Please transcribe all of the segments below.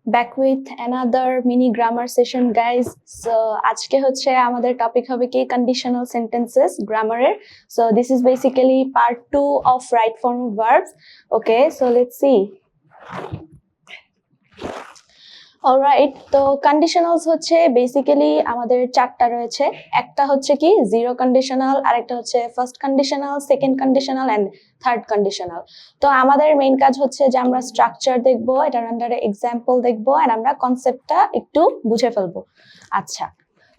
back with another mini grammar session guys. So আজকে হচ্ছে আমাদের টপিক হবে কি conditional sentences grammar এর. So this is basically part 2 of right form of verbs. Okay, so let's see. Alright, তো conditionals হচ্ছে basically আমাদের চারটা রয়েছে। একটা হচ্ছে কি জিরো কন্ডিশনাল, আরেকটা হচ্ছে first conditional, second conditional and third conditional. তো আমাদের মেইন কাজ হচ্ছে যে আমরা স্ট্রাকচার দেখবো, এটার আন্ডারে এক্সাম্পল দেখবো এন্ড আমরা কনসেপ্টটা একটু বুঝে ফেলবো। আচ্ছা,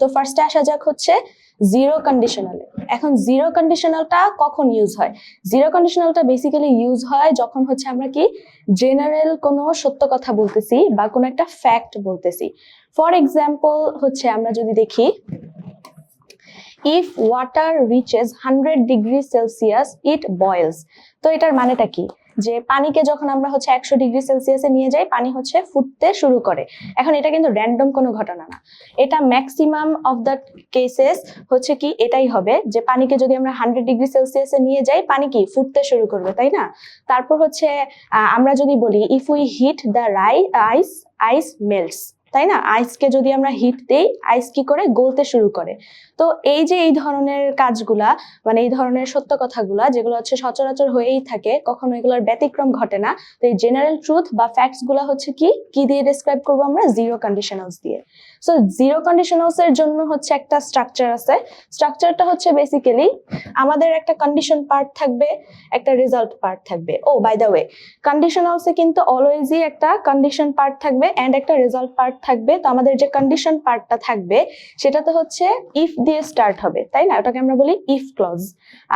তো ফার্স্টে আসা যাক হচ্ছে জিরো কন্ডিশনালে। এখন জিরো কন্ডিশনালটা কখন ইউজ হয়? জিরো কন্ডিশনালটা বেসিক্যালি ইউজ হয় যখন হচ্ছে আমরা কি জেনারেল কোনো সত্য কথা বলতেছি বা কোনো একটা ফ্যাক্ট বলতেছি। ফর এক্সাম্পল হচ্ছে আমরা যদি দেখি, if water reaches 100 degree Celsius it boils. তো এটার মানেটা কি? যে পানিকে যখন আমরা হচ্ছে 100 ডিগ্রি সেলসিয়াসে নিয়ে যাই, পানি হচ্ছে ফুটতে শুরু করে। এখন এটা কিন্তু র্যান্ডম কোনো ঘটনা না, এটা ম্যাক্সিমাম অফ দ্য কেসেস হচ্ছে কি এটাই হবে যে পানিকে যদি আমরা 100 ডিগ্রি সেলসিয়াসে নিয়ে যাই, পানি কি ফুটতে শুরু করবে, তাই না? তারপর হচ্ছে আমরা যদি বলি if we heat the ice, ice melts, তাই না? আইসকে যদি আমরা হিট দেই, আইস কি করে গলতে শুরু করে। তো এই যে এই ধরনের কাজগুলা, মানে এই ধরনের সত্য কথাগুলা যেগুলো হচ্ছে সচরাচর হয়েই থাকে, কখনো এগুলোর ব্যতিক্রম ঘটে না। তো এই জেনারেল ট্রুথ বা ফ্যাক্টস গুলা হচ্ছে কি দিয়ে ডেসক্রাইব করবো আমরা? জিরো কন্ডিশনালস দিয়ে। সো জিরো কন্ডিশনালস এর জন্য হচ্ছে একটা স্ট্রাকচার আছে। স্ট্রাকচারটা হচ্ছে বেসিক্যালি আমাদের একটা কন্ডিশন পার্ট থাকবে, একটা রেজাল্ট পার্ট থাকবে। ও বাই দ্য ওয়ে, কন্ডিশনালসে কিন্তু অলওয়েজই একটা কন্ডিশন পার্ট থাকবে এন্ড একটা রেজাল্ট পার্ট থাকবে। তো আমাদের যে কন্ডিশন পার্টটা থাকবে সেটাতে হচ্ছে ইফ দিয়ে স্টার্ট হবে, তাই না? ওটাকে আমরা বলি ইফ ক্লজ।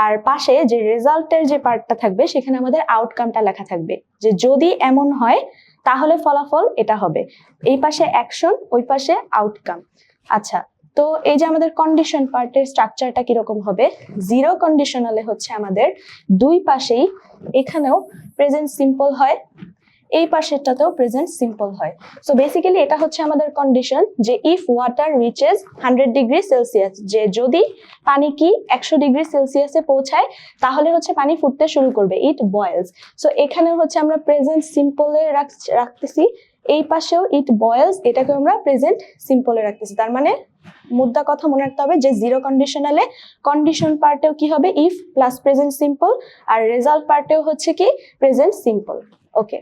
আর পাশে যে রেজাল্টের যে পার্টটা থাকবে সেখানে আমাদের আউটকামটা লেখা থাকবে, যে যদি এমন হয় তাহলে ফলাফল এটা হবে। এই পাশে অ্যাকশন, ওই পাশে আউটকাম। আচ্ছা, তো এই যে আমাদের কন্ডিশন পার্টের স্ট্রাকচারটা কিরকম হবে? জিরো কন্ডিশনালে হচ্ছে আমাদের দুই পাশেই, এখানেও প্রেজেন্ট সিম্পল হয়, এই পাশেরটাতেও প্রেজেন্ট সিম্পল হয়। সো বেসিক্যালি এটা হচ্ছে আমাদের কন্ডিশন, যে if water reaches 100 degree Celsius, যে যদি পানি কি 100 ডিগ্রি সেলসিয়াসে পৌঁছায় তাহলে হচ্ছে পানি ফুটতে শুরু করবে, ইট বয়েলস। সো এখানে হচ্ছে আমরা প্রেজেন্ট সিম্পলে রাখতেছি, এই পাশেও ইট বয়েলস, এটাকে আমরা প্রেজেন্ট সিম্পলে রাখতেছি। তার মানে মুদ্রা কথা মনে রাখতে হবে যে জিরো কন্ডিশনালে কন্ডিশন পার্টেও কি হবে? ইফ প্লাস প্রেজেন্ট সিম্পল, আর রেজাল্ট পার্টেও হচ্ছে কি প্রেজেন্ট সিম্পল। ওকে,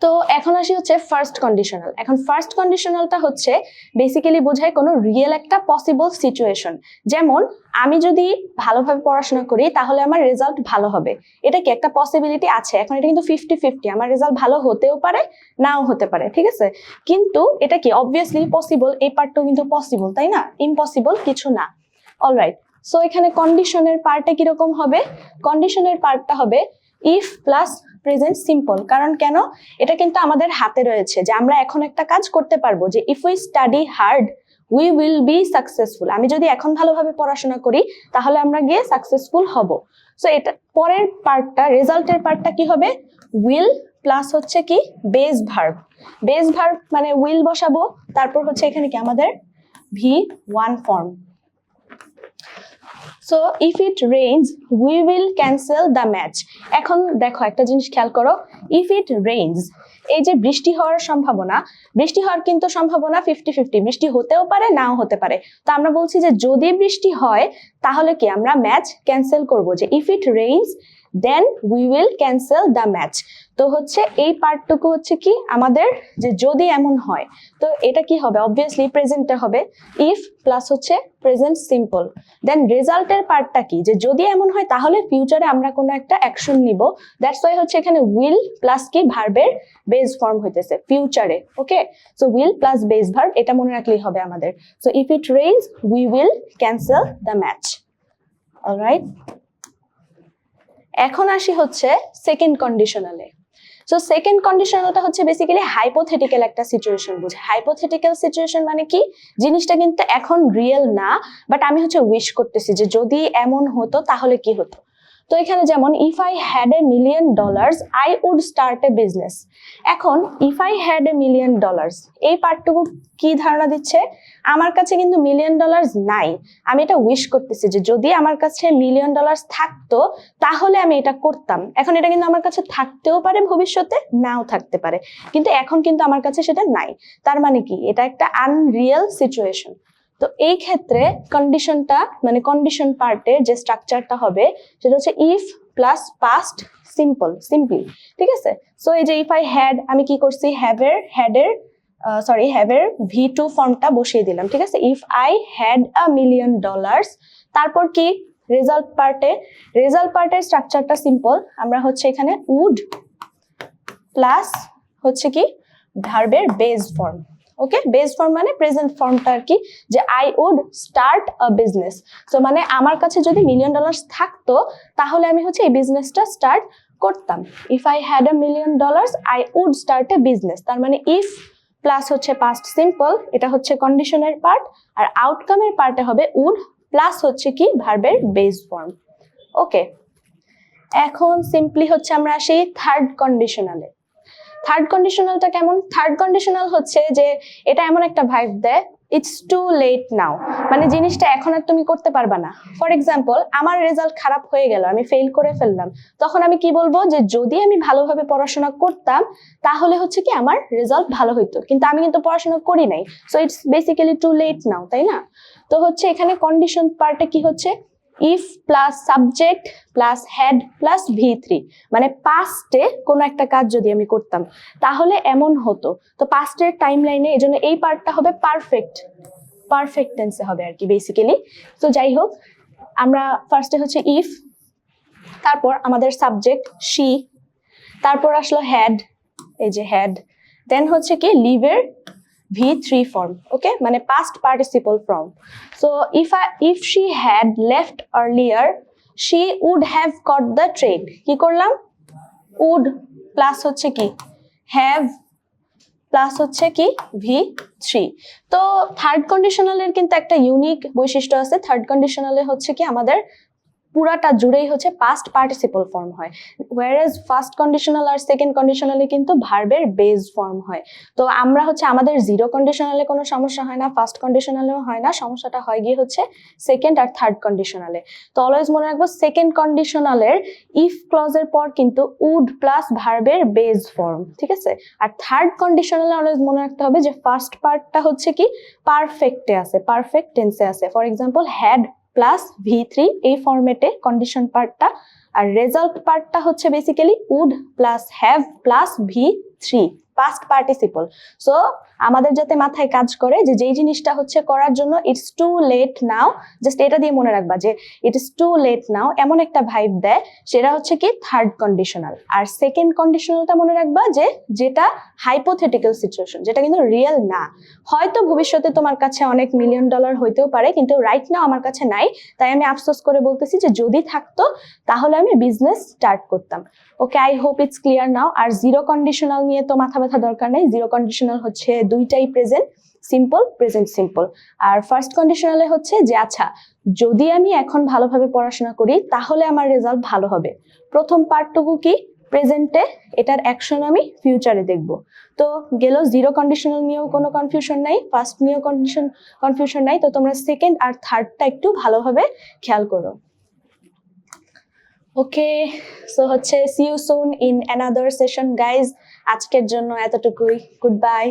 তো এখন আসি হচ্ছে ফার্স্ট কন্ডিশনাল। এখন ফার্স্ট কন্ডিশনালটা হচ্ছে বেসিক্যালি বোঝায় কোনো রিয়েল একটা পসিবল সিচুয়েশন। যেমন আমি যদি ভালোভাবে পড়াশোনা করি তাহলে আমার রেজাল্ট ভালো হবে, এটা কি একটা পসিবিলিটি আছে। এখন এটা কিন্তু 50-50, আমার রেজাল্ট ভালো হতেও পারে নাও হতে পারে, ঠিক আছে? কিন্তু এটা কি অবভিয়াসলি পসিবল, এই পার্টটাও কিন্তু পসিবল, তাই না? ইম্পসিবল কিছু না। অলরাইট, সো এখানে কন্ডিশনের পার্টটা কিরকম হবে? কন্ডিশনের পার্টটা হবে ইফ প্লাস প্রেজেন্ট সিম্পল। কারণ কেন? এটা কিন্তু আমাদের হাতে রয়েছে যে আমরা এখন একটা কাজ করতে পারবো, যে if we study hard we will be successful. আমি যদি এখন ভালোভাবে পড়াশোনা করি তাহলে আমরা গিয়ে সাকসেসফুল হব। সো এটা পরের পার্টটা, রেজাল্টের পার্টটা কি হবে? উইল প্লাস হচ্ছে কি বেস ভার্ব। বেস ভার্ব মানে উইল বসাবো, তারপর হচ্ছে এখানে কি আমাদের V1 form. So if it rains we will cancel the match. এখন দেখো একটা জিনিস খেয়াল করো, ইফ ইট রেইনস, এই যে বৃষ্টি হওয়ার সম্ভাবনা, বৃষ্টি হওয়ার কিন্তু সম্ভাবনা 50-50, বৃষ্টি হতেও পারে নাও হতে পারে। তো আমরা বলছি যে যদি বৃষ্টি হয় তাহলে কি আমরা ম্যাচ ক্যান্সেল করব, যে if it rains then we will cancel the match. তো হচ্ছে এই পার্টটুকু হচ্ছে কি আমাদের, যে যদি এমন হয়, তো এটা কি হবে? অবভিয়াসলি প্রেজেন্টে হবে, ইফ প্লাস হচ্ছে প্রেজেন্ট সিম্পল। দেন রেজাল্টের পার্টটা কি? যে যদি এমন হয় তাহলে ফিউচারে আমরা কোনো একটা অ্যাকশন নিব। দ্যাটস ওয়াই হচ্ছে এখানে উইল প্লাস কি ভার্বের বেস ফর্ম হইতেছে ফিউচারে। Okay, so will plus base verb, এটা মনে রাখলেই হবে আমাদের। So if it rains we will cancel the match. Alright, এখন আসি হচ্ছে সেকেন্ড কন্ডিশনালে। সো সেকেন্ড কন্ডিশনালটা হচ্ছে বেসিক্যালি হাইপোথেটিক্যাল একটা সিচুয়েশন বোঝায়। হাইপোথেটিক্যাল সিচুয়েশন মানে কি? জিনিসটা কিন্তু এখন রিয়েল না, বাট আমি হচ্ছে উইশ করতেছি যে যদি এমন হতো তাহলে কি হতো। তো এখানে যেমন if I had $1 million I would start a business. এখন ইফ আই হ্যাড $1 million এই পার্টটুকু কি ধারণা দিচ্ছে, আমার কাছে কিন্তু $1 million নাই, আমি এটা উইশ করতেছি যে যদি আমার কাছে $1 million থাকতো তাহলে আমি এটা করতাম। এখন এটা কিন্তু আমার কাছে থাকতেও পারে, ভবিষ্যতে নাও থাকতে পারে, কিন্তু এখন কিন্তু আমার কাছে সেটা নাই। তার মানে কি, এটা একটা আনরিয়েল সিচুয়েশন। তো এই ক্ষেত্রে কন্ডিশনটা মানে কন্ডিশন পার্টের যে স্ট্রাকচারটা হবে সেটা হচ্ছে ইফ প্লাস পাস্ট সিম্পলি, ঠিক আছে। সো এই যে ইফ আই হ্যাড, আমি কি করছি, হ্যাভ এর V2 ফর্মটা বসিয়ে দিলাম, ঠিক আছে। ইফ আই হ্যাড $1 million, তারপর কি রেজাল্ট পার্টের স্ট্রাকচারটা সিম্পল, আমরা হচ্ছে এখানে উড প্লাস হচ্ছে কি ভার্বের base form. Okay, base form মানে প্রেজেন্ট ফর্মটা আর কি, যে I would start a business. So মানে আমার কাছে যদি $1 million থাকতো তাহলে আমি হচ্ছে এই বিজনেসটা স্টার্ট করতাম। If I had $1 million I would start a business. তার মানে ইফ প্লাস হচ্ছে পাস্ট সিম্পল, এটা হচ্ছে কন্ডিশনের পার্ট, আর আউটকামের পার্টে হবে উড প্লাস হচ্ছে কি ভার্বের বেস ফর্ম। ওকে, এখন সিম্পলি হচ্ছে আমরা আসি থার্ড কন্ডিশনালে। থার্ড কন্ডিশনালটা কেমন? থার্ড কন্ডিশনাল হচ্ছে যে এটা এমন একটা ভাইব দেয়, ইটস টু লেট নাও, মানে জিনিসটা এখন আর তুমি করতে পারবা না। ফর এক্সাম্পল, আমার রেজাল্ট খারাপ হয়ে গেল, আমি ফেল করে ফেললাম, তখন আমি কি বলবো, যে যদি আমি ভালোভাবে পড়াশোনা করতাম তাহলে হচ্ছে কি আমার রেজাল্ট ভালো হইতো, কিন্তু আমি কিন্তু পড়াশোনা করি নাই, so it's basically too late now, তাই না? তো হচ্ছে এখানে কন্ডিশন পার্টে কি হচ্ছে, if plus subject plus had plus V3, মানে পাস্টে কোনো একটা কাজ যদি আমি করতাম তাহলে এমন হতো। তো পাস্টের টাইম লাইনে এই জন্য এই পার্টটা হবে পারফেক্ট টেন্সে হবে আর কি বেসিক্যালি। তো যাই হোক, আমরা ফার্স্টে হচ্ছে ইফ, তারপর আমাদের সাবজেক্ট শি, তারপর আসলো হ্যাড, এই যে হ্যাড, দেন হচ্ছে কি লিভের V3 form, okay, মানে past participle form. So if she had left earlier, she would have caught the train. কি করলাম, would plus হচ্ছে কি have প্লাস হচ্ছে কি V3। তো থার্ড কন্ডিশনালের কিন্তু একটা ইউনিক বৈশিষ্ট্য আছে, থার্ড কন্ডিশনালে হচ্ছে কি আমাদের পুরাটা জুড়েই হচ্ছে পাস্ট পার্টিসিপল ফর্ম হয়, whereas ফার্স্ট কন্ডিশনাল আর সেকেন্ড কন্ডিশনালে কিন্তু ভার্বের বেস ফর্ম হয়। তো আমরা হচ্ছে আমাদের জিরো কন্ডিশনালে কোনো সমস্যা হয় না, ফার্স্ট কন্ডিশনালেও হয় না, সমস্যাটা হয় গিয়ে হচ্ছে সেকেন্ড আর থার্ড কন্ডিশনালে। তো অলওয়েজ মনে রাখবো, সেকেন্ড কন্ডিশনালের ইফ ক্লজের পর কিন্তু উড প্লাস ভার্বের বেস ফর্ম, ঠিক আছে। আর থার্ড কন্ডিশনালে অলওয়েজ মনে রাখতে হবে যে ফার্স্ট পার্টটা হচ্ছে কি পারফেক্টে আছে, পারফেক্ট টেন্সে আছে। For example, had plus V3 এই ফরম্যাটে কন্ডিশন পার্টটা, আর রেজাল্ট পার্টটা হচ্ছে basically would plus have plus V3 past participle. So আমাদের যাতে মাথায় কাজ করে যে যেই জিনিসটা হচ্ছে করার জন্য it's too late now, just এটা দিয়ে মনে রাখবা যে ইট ইস টু লেট নাও এমন একটা ভাইব দেয়, সেটা হচ্ছে কি থার্ড কন্ডিশনাল। আর সেকেন্ড কন্ডিশনালটা মনে রাখবা যে যেটা হাইপোথেটিক্যাল সিচুয়েশন, যেটা কিন্তু রিয়েল না, হয়তো ভবিষ্যতে তোমার কাছে অনেক $1 million হইতেও পারে, কিন্তু রাইট নাও আমার কাছে নাই, তাই আমি আফসোস করে বলতেছি যে যদি থাকতো তাহলে আমি বিজনেস স্টার্ট করতাম। Okay, I hope it's clear now. আর জিরো কন্ডিশনাল নিয়ে তো মাথা ব্যথা দরকার নেই, জিরো কন্ডিশনাল হচ্ছে দুইটাই প্রেজেন্ট সিম্পল। আর ফার্স্ট কন্ডিশনালে হচ্ছে যে আচ্ছা যদি আমি এখন ভালোভাবে পড়াশোনা করি তাহলে আমার রেজাল্ট ভালো হবে। প্রথম পার্টটুকু কি প্রেজেন্টে, এটার অ্যাকশন আমি ফিউচারে দেখব। তো গেল, জিরো কন্ডিশনাল নিয়েও কোনো কনফিউশন নাই, ফার্স্ট নিয়েও কনফিউশন নাই। তো তোমরা সেকেন্ড আর থার্ডটা একটু ভালোভাবে খেয়াল করো। ওকে, সো হচ্ছে see you soon in another session guys. আজকের জন্য এতটুকুই, গুড বাই।